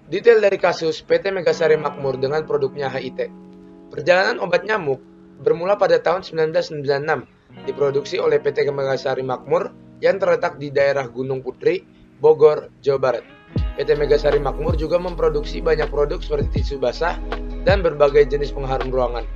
Detail dari kasus PT Megasari Makmur dengan produknya HIT. Perjalanan obat nyamuk bermula pada tahun 1996, diproduksi oleh PT Megasari Makmur yang terletak di daerah Gunung Putri, Bogor, Jawa Barat. PT Megasari Makmur juga memproduksi banyak produk seperti tisu basah dan berbagai jenis pengharum ruangan.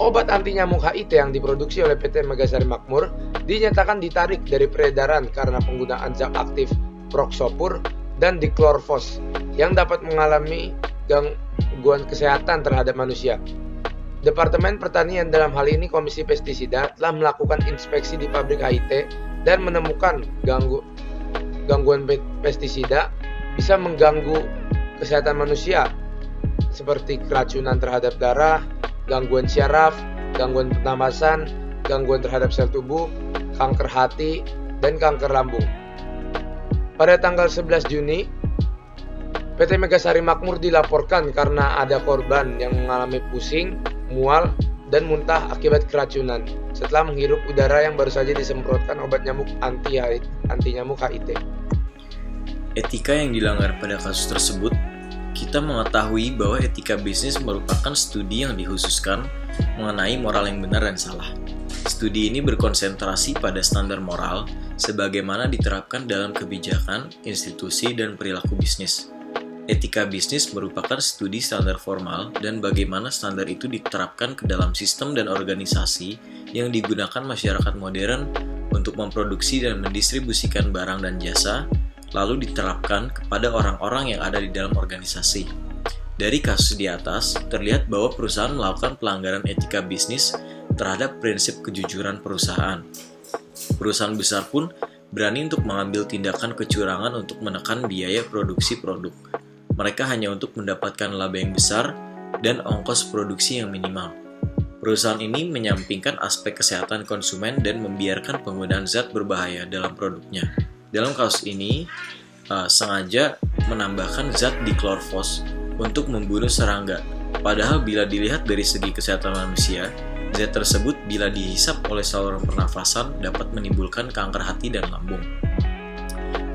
Obat anti nyamuk HIT yang diproduksi oleh PT Megasari Makmur dinyatakan ditarik dari peredaran karena penggunaan zat aktif proxopur dan diklorvos yang dapat mengalami gangguan kesehatan terhadap manusia. Departemen Pertanian, dalam hal ini Komisi Pestisida, telah melakukan inspeksi di pabrik HIT dan menemukan gangguan pestisida bisa mengganggu kesehatan manusia seperti keracunan terhadap darah, gangguan syaraf, gangguan pernapasan, gangguan terhadap sel tubuh, kanker hati, dan kanker lambung. Pada tanggal 11 Juni, PT Megasari Makmur dilaporkan karena ada korban yang mengalami pusing, mual, dan muntah akibat keracunan setelah menghirup udara yang baru saja disemprotkan obat nyamuk anti nyamuk HIT. Etika yang dilanggar pada kasus tersebut, kita mengetahui bahwa etika bisnis merupakan studi yang dikhususkan mengenai moral yang benar dan salah. Studi ini berkonsentrasi pada standar moral sebagaimana diterapkan dalam kebijakan, institusi, dan perilaku bisnis. Etika bisnis merupakan studi standar formal dan bagaimana standar itu diterapkan ke dalam sistem dan organisasi yang digunakan masyarakat modern untuk memproduksi dan mendistribusikan barang dan jasa, lalu diterapkan kepada orang-orang yang ada di dalam organisasi. Dari kasus di atas, terlihat bahwa perusahaan melakukan pelanggaran etika bisnis terhadap prinsip kejujuran perusahaan. Perusahaan besar pun berani untuk mengambil tindakan kecurangan untuk menekan biaya produksi produk. Mereka hanya untuk mendapatkan laba yang besar dan ongkos produksi yang minimal. Perusahaan ini menyampingkan aspek kesehatan konsumen dan membiarkan penggunaan zat berbahaya dalam produknya. Dalam kasus ini, sengaja menambahkan zat diklorvos untuk membunuh serangga. Padahal bila dilihat dari segi kesehatan manusia, zat tersebut bila dihisap oleh saluran pernafasan dapat menimbulkan kanker hati dan lambung.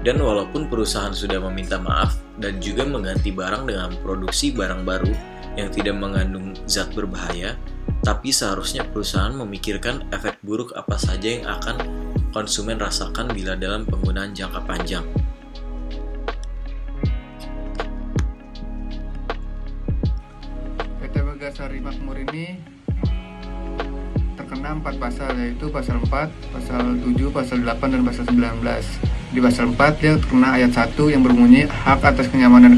Dan walaupun perusahaan sudah meminta maaf dan juga mengganti barang dengan produksi barang baru yang tidak mengandung zat berbahaya, tapi seharusnya perusahaan memikirkan efek buruk apa saja yang akan konsumen rasakan bila dalam penggunaan jangka panjang. PT Megasari Makmur ini terkena 4 pasal, yaitu pasal 4, pasal 7, pasal 8, dan pasal 19. Di pasal 4 dia terkena ayat 1 yang berbunyi hak atas kenyamanan,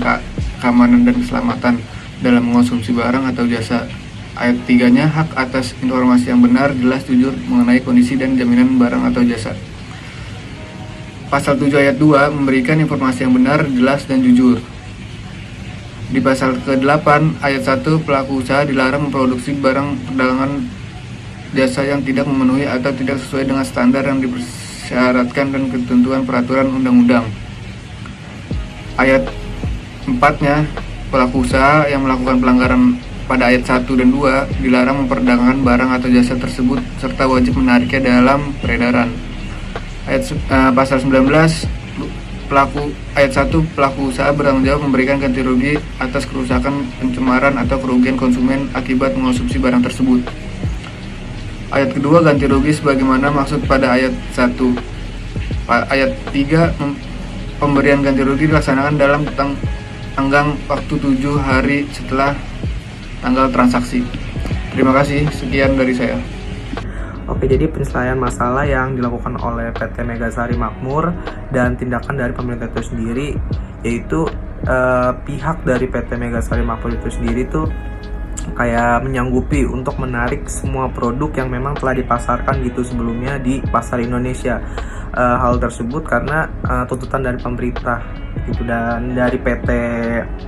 keamanan, dan keselamatan dalam mengonsumsi barang atau jasa. Ayat 3-nya hak atas informasi yang benar, jelas, jujur mengenai kondisi dan jaminan barang atau jasa. Pasal 7 ayat 2 memberikan informasi yang benar, jelas, dan jujur. Di pasal ke-8 ayat 1, pelaku usaha dilarang memproduksi barang perdagangan jasa yang tidak memenuhi atau tidak sesuai dengan standar yang dipersyaratkan dan ketentuan peraturan undang-undang. Ayat 4-nya, pelaku usaha yang melakukan pelanggaran pada ayat 1 dan 2 dilarang memperdagangkan barang atau jasa tersebut serta wajib menariknya dalam peredaran. Pasal 19, ayat 1, pelaku usaha bertanggung jawab memberikan ganti rugi atas kerusakan, pencemaran, atau kerugian konsumen akibat mengonsumsi barang tersebut. Ayat kedua, ganti rugi sebagaimana maksud pada ayat 1. Ayat 3, pemberian ganti rugi dilaksanakan dalam tenggang waktu 7 hari setelah tanggal transaksi. Terima kasih, sekian dari saya. Oke, jadi penyelesaian masalah yang dilakukan oleh PT Megasari Makmur dan tindakan dari pemerintah itu sendiri, yaitu pihak dari PT Megasari Makmur itu sendiri tuh kayak menyanggupi untuk menarik semua produk yang memang telah dipasarkan gitu sebelumnya di pasar Indonesia. Hal tersebut karena tuntutan dari pemerintah gitu, dan dari PT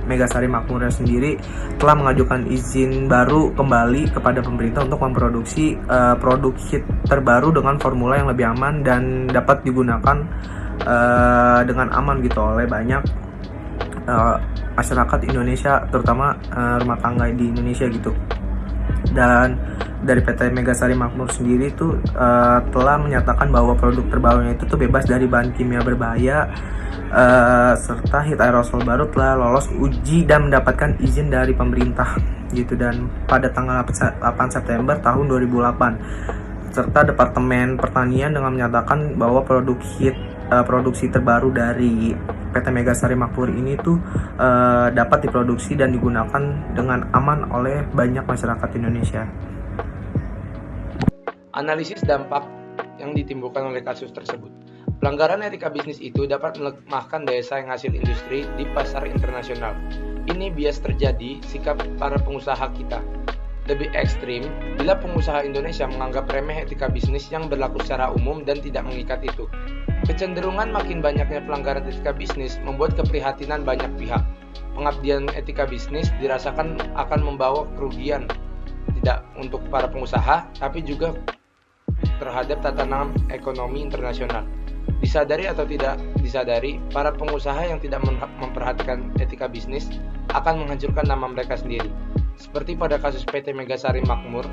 Megasari Makmur sendiri telah mengajukan izin baru kembali kepada pemerintah untuk memproduksi produk HIT terbaru dengan formula yang lebih aman dan dapat digunakan dengan aman gitu oleh banyak masyarakat Indonesia, terutama rumah tangga di Indonesia gitu. Dan dari PT Megasari Makmur sendiri itu telah menyatakan bahwa produk terbarunya itu tuh bebas dari bahan kimia berbahaya, serta hit aerosol baru telah lolos uji dan mendapatkan izin dari pemerintah gitu, dan pada tanggal 8 September tahun 2008, serta Departemen Pertanian dengan menyatakan bahwa produksi terbaru dari PT Megasari Makmur ini tuh dapat diproduksi dan digunakan dengan aman oleh banyak masyarakat Indonesia. Analisis dampak yang ditimbulkan oleh kasus tersebut. Pelanggaran etika bisnis itu dapat melemahkan daya saing hasil industri di pasar internasional. Ini bias terjadi sikap para pengusaha kita. Lebih ekstrim bila pengusaha Indonesia menganggap remeh etika bisnis yang berlaku secara umum dan tidak mengikat itu. Kecenderungan makin banyaknya pelanggaran etika bisnis membuat keprihatinan banyak pihak. Pengabdian etika bisnis dirasakan akan membawa kerugian tidak untuk para pengusaha, tapi juga terhadap tatanan ekonomi internasional. Disadari atau tidak disadari, para pengusaha yang tidak memperhatikan etika bisnis akan menghancurkan nama mereka sendiri. Seperti pada kasus PT Megasari Makmur,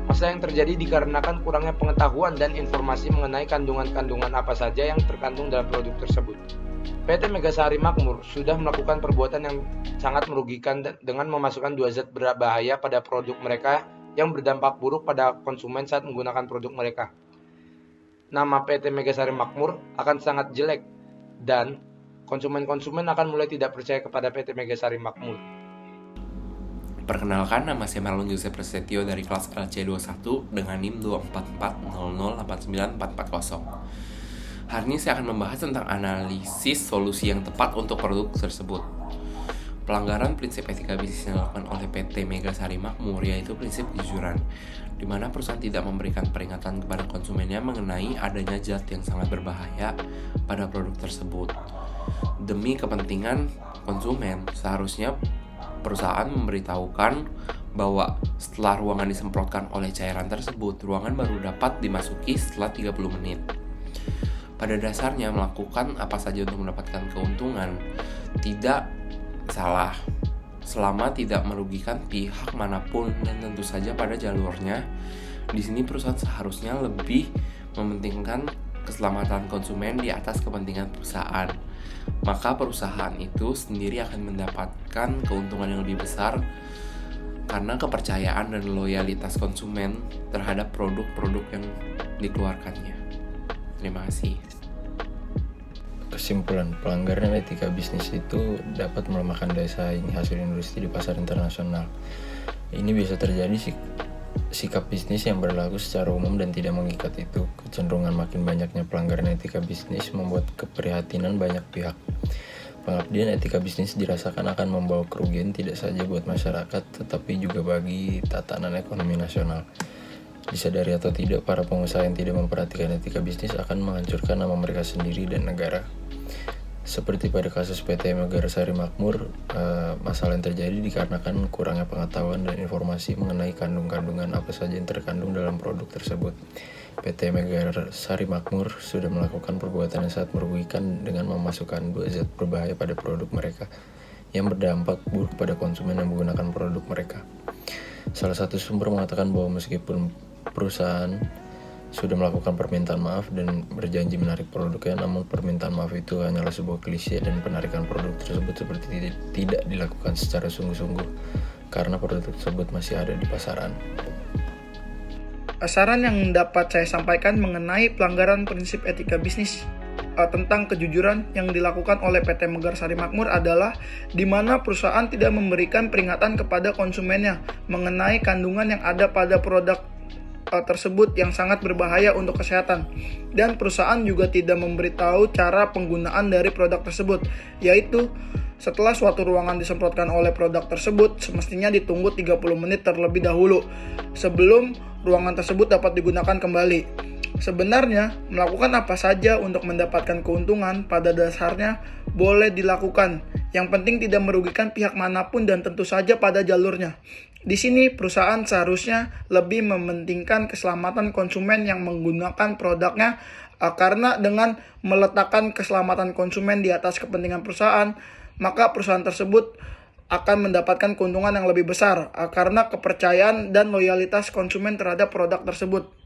masalah yang terjadi dikarenakan kurangnya pengetahuan dan informasi mengenai kandungan-kandungan apa saja yang terkandung dalam produk tersebut. PT Megasari Makmur sudah melakukan perbuatan yang sangat merugikan dengan memasukkan 2 zat berbahaya pada produk mereka yang berdampak buruk pada konsumen saat menggunakan produk mereka. Nama PT Megasari Makmur akan sangat jelek dan konsumen-konsumen akan mulai tidak percaya kepada PT Megasari Makmur. Perkenalkan, nama saya Marlon Joseph Prasetyo dari kelas LC21 dengan NIM 244008440. Hari ini saya akan membahas tentang analisis solusi yang tepat untuk produk tersebut. Pelanggaran prinsip etika bisnis yang dilakukan oleh PT Megasari Makmur yaitu prinsip kejujuran, di mana perusahaan tidak memberikan peringatan kepada konsumennya mengenai adanya zat yang sangat berbahaya pada produk tersebut. Demi kepentingan konsumen, seharusnya perusahaan memberitahukan bahwa setelah ruangan disemprotkan oleh cairan tersebut, ruangan baru dapat dimasuki setelah 30 menit. Pada dasarnya, melakukan apa saja untuk mendapatkan keuntungan tidak salah selama tidak merugikan pihak manapun dan tentu saja pada jalurnya. Di sini perusahaan seharusnya lebih mementingkan keselamatan konsumen di atas kepentingan perusahaan. Maka perusahaan itu sendiri akan mendapatkan keuntungan yang lebih besar karena kepercayaan dan loyalitas konsumen terhadap produk-produk yang dikeluarkannya. Terima kasih. Kesimpulan, pelanggaran etika bisnis itu dapat melemahkan daya saing hasil industri di pasar internasional. Ini bisa terjadi sikap bisnis yang berlaku secara umum dan tidak mengikat itu. Kecenderungan makin banyaknya pelanggaran etika bisnis membuat keprihatinan banyak pihak. Pengabdian etika bisnis dirasakan akan membawa kerugian tidak saja buat masyarakat, tetapi juga bagi tatanan ekonomi nasional. Disadari atau tidak, para pengusaha yang tidak memperhatikan etika bisnis akan menghancurkan nama mereka sendiri dan negara. Seperti pada kasus PT Megasari Makmur, masalah yang terjadi dikarenakan kurangnya pengetahuan dan informasi mengenai kandungan apa saja yang terkandung dalam produk tersebut. PT Megasari Makmur sudah melakukan perbuatan yang sangat merugikan dengan memasukkan 2 zat berbahaya pada produk mereka yang berdampak buruk pada konsumen yang menggunakan produk mereka. Salah satu sumber mengatakan bahwa meskipun perusahaan sudah melakukan permintaan maaf dan berjanji menarik produknya, namun permintaan maaf itu hanyalah sebuah klise dan penarikan produk tersebut seperti tidak dilakukan secara sungguh-sungguh karena produk tersebut masih ada di pasaran. Saran yang dapat saya sampaikan mengenai pelanggaran prinsip etika bisnis tentang kejujuran yang dilakukan oleh PT Megasari Makmur adalah di mana perusahaan tidak memberikan peringatan kepada konsumennya mengenai kandungan yang ada pada produk tersebut yang sangat berbahaya untuk kesehatan, dan perusahaan juga tidak memberitahu cara penggunaan dari produk tersebut, yaitu setelah suatu ruangan disemprotkan oleh produk tersebut semestinya ditunggu 30 menit terlebih dahulu sebelum ruangan tersebut dapat digunakan kembali. Sebenarnya, melakukan apa saja untuk mendapatkan keuntungan pada dasarnya boleh dilakukan. Yang penting tidak merugikan pihak manapun dan tentu saja pada jalurnya. Di sini, perusahaan seharusnya lebih mementingkan keselamatan konsumen yang menggunakan produknya, karena dengan meletakkan keselamatan konsumen di atas kepentingan perusahaan, maka perusahaan tersebut akan mendapatkan keuntungan yang lebih besar karena kepercayaan dan loyalitas konsumen terhadap produk tersebut.